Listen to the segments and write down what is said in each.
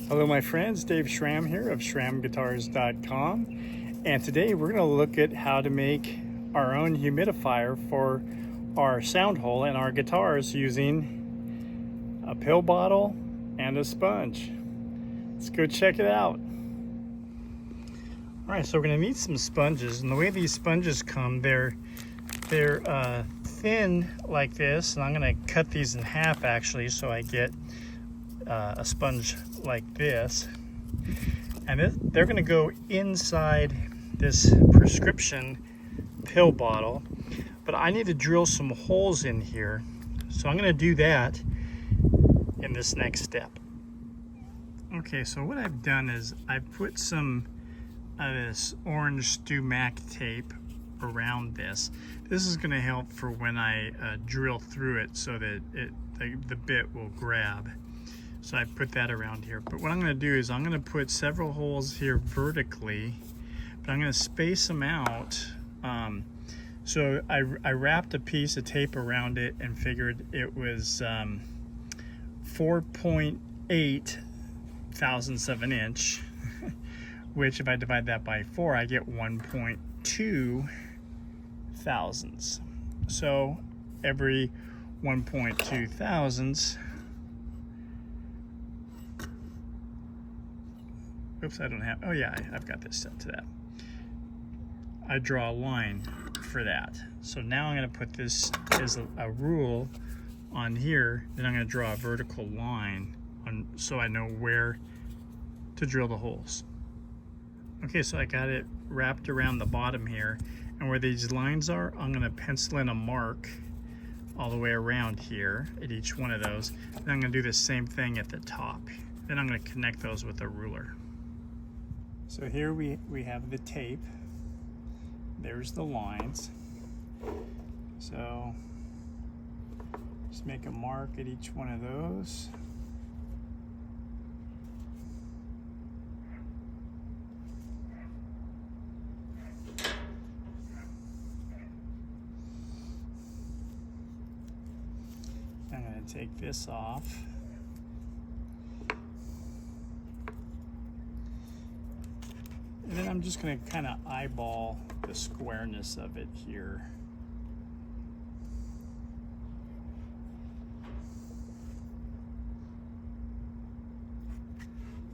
Hello my friends, Dave Schramm here of ShrammGuitars.com, and today we're going to look at how to make our own humidifier for our Soundhole and our guitars using a pill bottle and a sponge. Let's go check it out. Alright, so we're going to need some sponges, and the way these sponges come, they're thin like this, and I'm going to cut these in half actually so I get a sponge like this, and they're going to go inside this prescription pill bottle, but I need to drill some holes in here, so I'm going to do that in this next step. Okay, so what I've done is I've put some of this orange Stu-Mac tape around this. This is going to help for when I drill through it so that the bit will grab. So I put that around here. But what I'm going to do is I'm going to put several holes here vertically, but I'm going to space them out. So I wrapped a piece of tape around it and figured it was 4.8 thousandths of an inch, which if I divide that by 4, I get 1.2 thousandths. So every 1.2 thousandths, oops, I don't have, oh yeah, I've got this set to that. I draw a line for that. So now I'm going to put this as a rule on here, then I'm going to draw a vertical line on, so I know where to drill the holes. Okay, so I got it wrapped around the bottom here, and where these lines are, I'm going to pencil in a mark all the way around here at each one of those. Then I'm going to do the same thing at the top. Then I'm going to connect those with a ruler. So here we have the tape. There's the lines. So just make a mark at each one of those. I'm going to take this off. And then I'm just going to kind of eyeball the squareness of it here.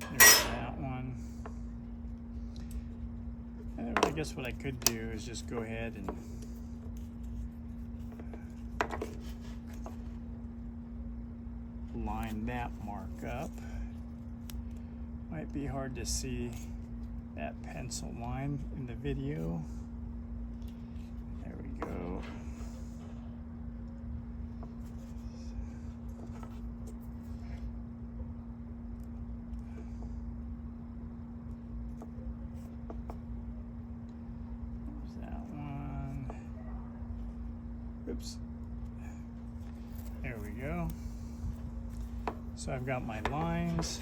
There's that one. And I guess what I could do is just go ahead and line that mark up. Might be hard to see that pencil line in the video. There we go. There's that one. Oops. There we go. So I've got my lines.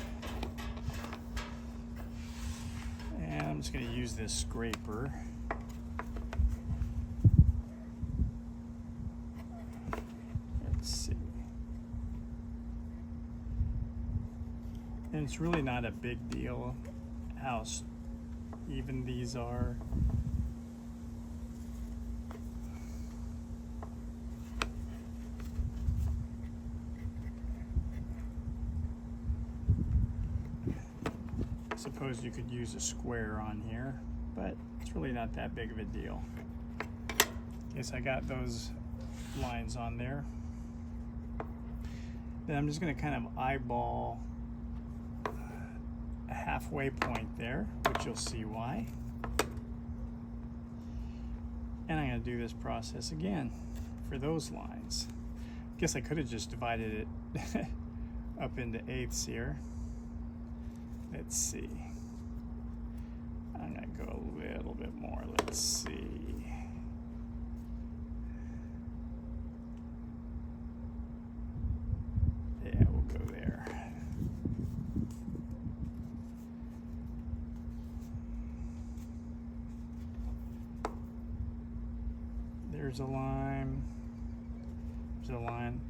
And I'm just going to use this scraper. Let's see. And it's really not a big deal how even these are. Suppose you could use a square on here, but it's really not that big of a deal. Okay, so I got those lines on there. Then I'm just going to kind of eyeball a halfway point there, which you'll see why. And I'm going to do this process again for those lines. I guess I could have just divided it up into eighths here. Let's see. I'm going to go a little bit more. Let's see. Yeah, we'll go there. There's a line. There's a line.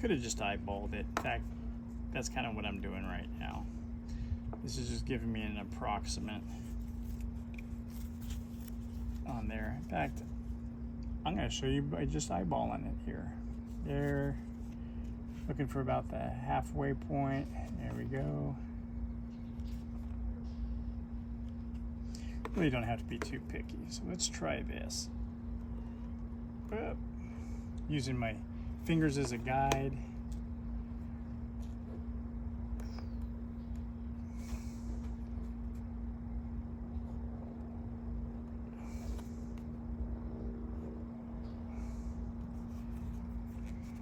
Could have just eyeballed it. In fact, that's kind of what I'm doing right now. This is just giving me an approximate on there. In fact, I'm going to show you by just eyeballing it here. There, looking for about the halfway point. There we go. Really don't have to be too picky. So let's try this. Using my fingers as a guide.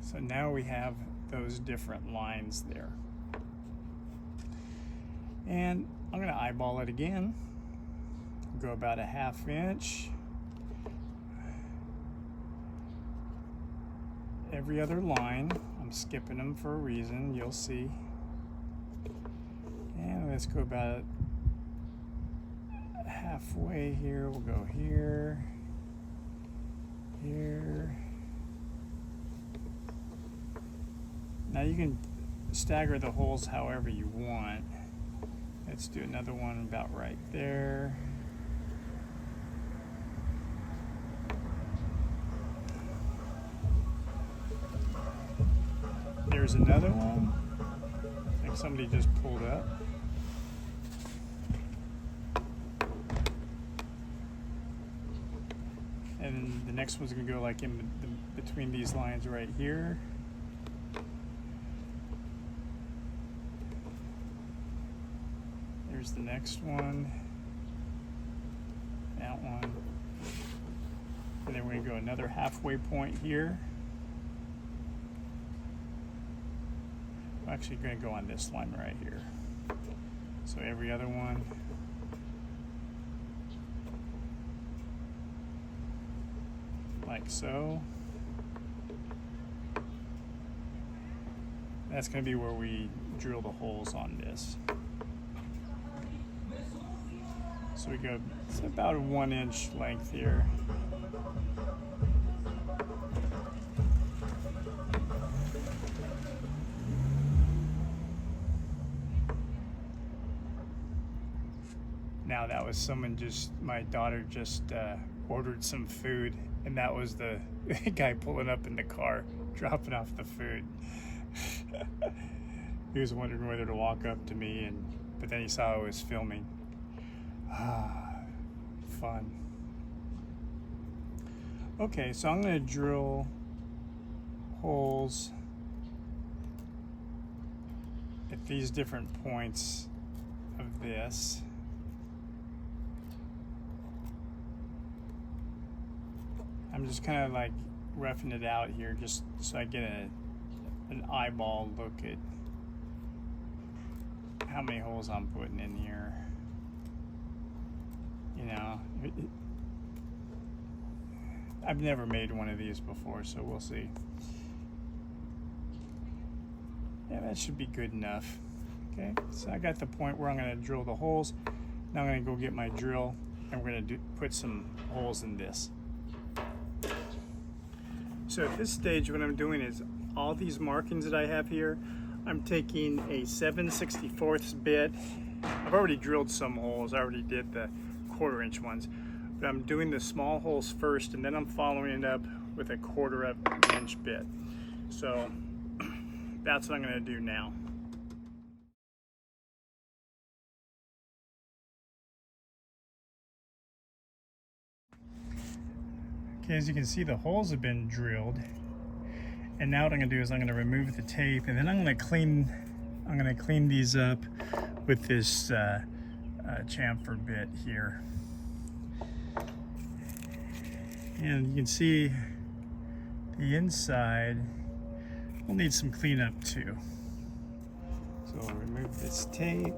So now we have those different lines there. And I'm going to eyeball it again. Go about a 1/2 inch. Every other line, I'm skipping them for a reason, you'll see. And let's go about halfway here. We'll go here, here. Now you can stagger the holes however you want. Let's do another one about right there. There's another one. I think somebody just pulled up. And the next one's gonna go like in between these lines right here. There's the next one. That one. And then we're gonna go another halfway point here. I'm actually going to go on this line right here. So every other one. Like so. That's going to be where we drill the holes on this. So we go, it's about a 1 inch length here. Now that was someone my daughter just ordered some food, and that was the guy pulling up in the car, dropping off the food. He was wondering whether to walk up to me, but then he saw I was filming. Fun. Okay, so I'm gonna drill holes at these different points of this. I'm just kind of like roughing it out here just so I get an eyeball look at how many holes I'm putting in here. You know, I've never made one of these before, so we'll see. Yeah, that should be good enough. Okay, so I got the point where I'm going to drill the holes. Now I'm going to go get my drill, and we're going to put some holes in this. So at this stage, what I'm doing is all these markings that I have here, I'm taking a 7/64 bit. I've already drilled some holes. I already did the 1/4 inch ones, but I'm doing the small holes first, and then I'm following it up with a 1/4 inch bit. So that's what I'm going to do now. Okay, as you can see, the holes have been drilled, and now what I'm going to do is I'm going to remove the tape, and then I'm going to clean these up with this chamfer bit here. And you can see the inside will need some cleanup too. So we'll remove this tape,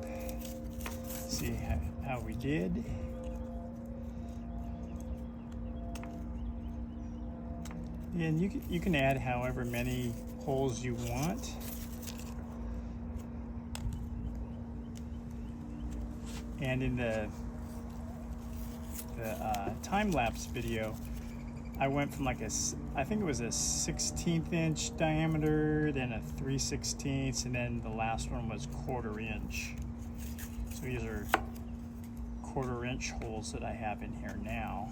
see how we did. And you can add however many holes you want. And in the time-lapse video, I went from like I think it was a 1/16 inch diameter, then a 3/16, and then the last one was 1/4 inch. So these are 1/4 inch holes that I have in here now.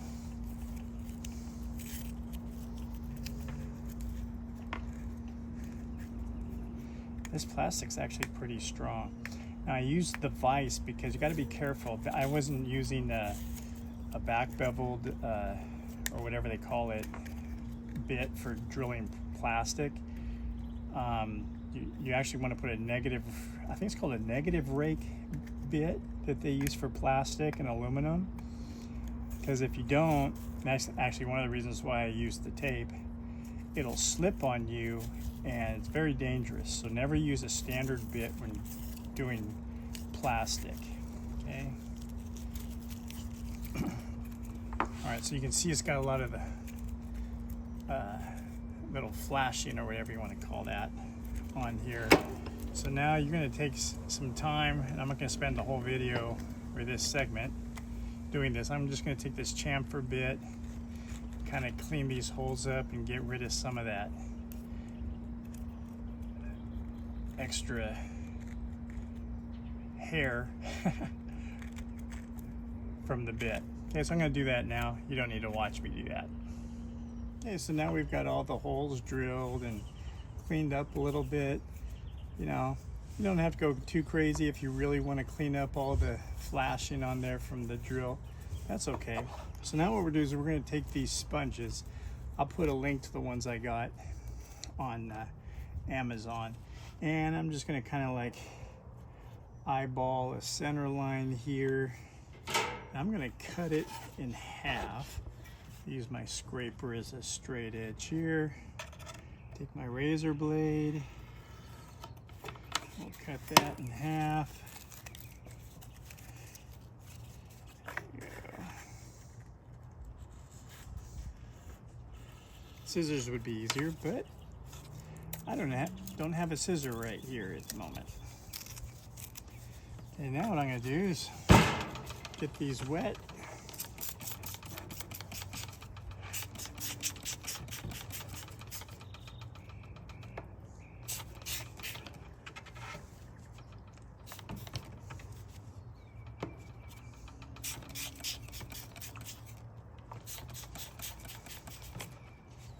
This plastic's actually pretty strong. Now I used the vise because you got to be careful. I wasn't using a back beveled or whatever they call it bit for drilling plastic. You actually want to put a negative, I think it's called a negative rake bit that they use for plastic and aluminum. Because if you don't, that's actually one of the reasons why I use the tape, it'll slip on you and it's very dangerous. So never use a standard bit when doing plastic, okay? All right, so you can see it's got a lot of the little flashing or whatever you want to call that on here. So now you're going to take some time, and I'm not going to spend the whole video or this segment doing this. I'm just going to take this chamfer bit, kind of clean these holes up and get rid of some of that extra hair from the bit. Okay, so I'm going to do that now. You don't need to watch me do that. Okay, so now we've got all the holes drilled and cleaned up a little bit. You know, you don't have to go too crazy if you really want to clean up all the flashing on there from the drill. That's okay. So now what we're doing is we're going to take these sponges. I'll put a link to the ones I got on Amazon. And I'm just going to kind of like eyeball a center line here. I'm going to cut it in half. Use my scraper as a straight edge here. Take my razor blade. We'll cut that in half. There we go. Scissors would be easier, but I don't have a scissor right here at the moment. Okay, now what I'm going to do is get these wet.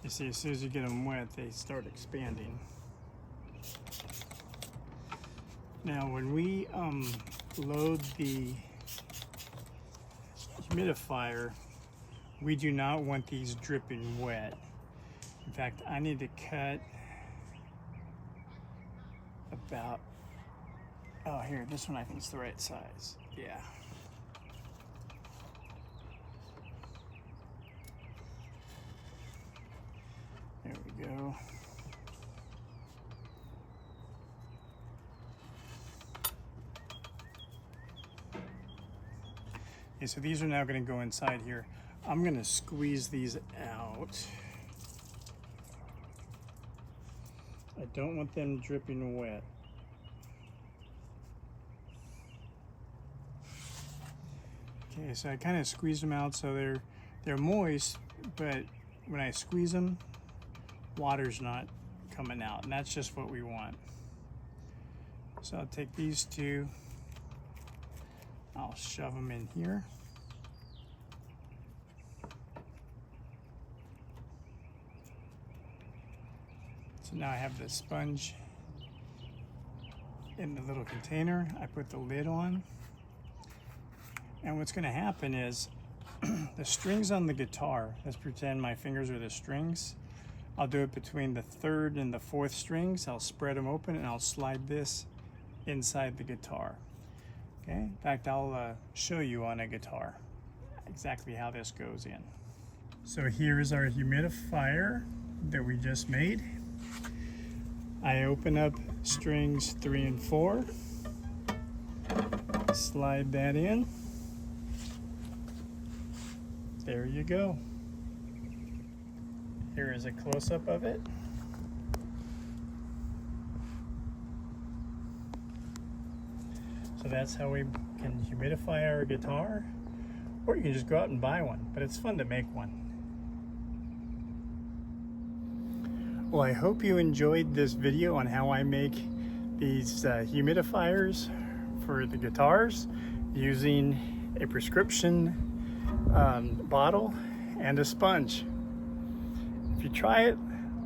You see, as soon as you get them wet, they start expanding. Now, when we load the humidifier, we do not want these dripping wet. In fact, I need to cut about, oh here, this one I think is the right size. Yeah. There we go. Okay, so these are now going to go inside here. I'm going to squeeze these out. I don't want them dripping wet. Okay, so I kind of squeeze them out so they're moist, but when I squeeze them, water's not coming out, and that's just what we want. So I'll take these two, I'll shove them in here. So now I have the sponge in the little container. I put the lid on. And what's going to happen is the strings on the guitar, let's pretend my fingers are the strings. I'll do it between the 3rd and the 4th strings. I'll spread them open and I'll slide this inside the guitar. Okay, in fact, I'll show you on a guitar exactly how this goes in. So here is our humidifier that we just made. I open up strings 3 and 4, slide that in. There you go. Here is a close-up of it. So that's how we can humidify our guitar, or you can just go out and buy one, but it's fun to make one. Well, I hope you enjoyed this video on how I make these humidifiers for the guitars using a prescription bottle and a sponge. If you try it,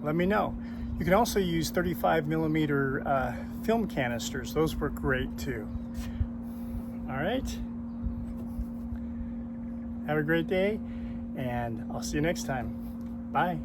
let me know. You can also use 35mm film canisters. Those work great too. All right. Have a great day, and I'll see you next time. Bye.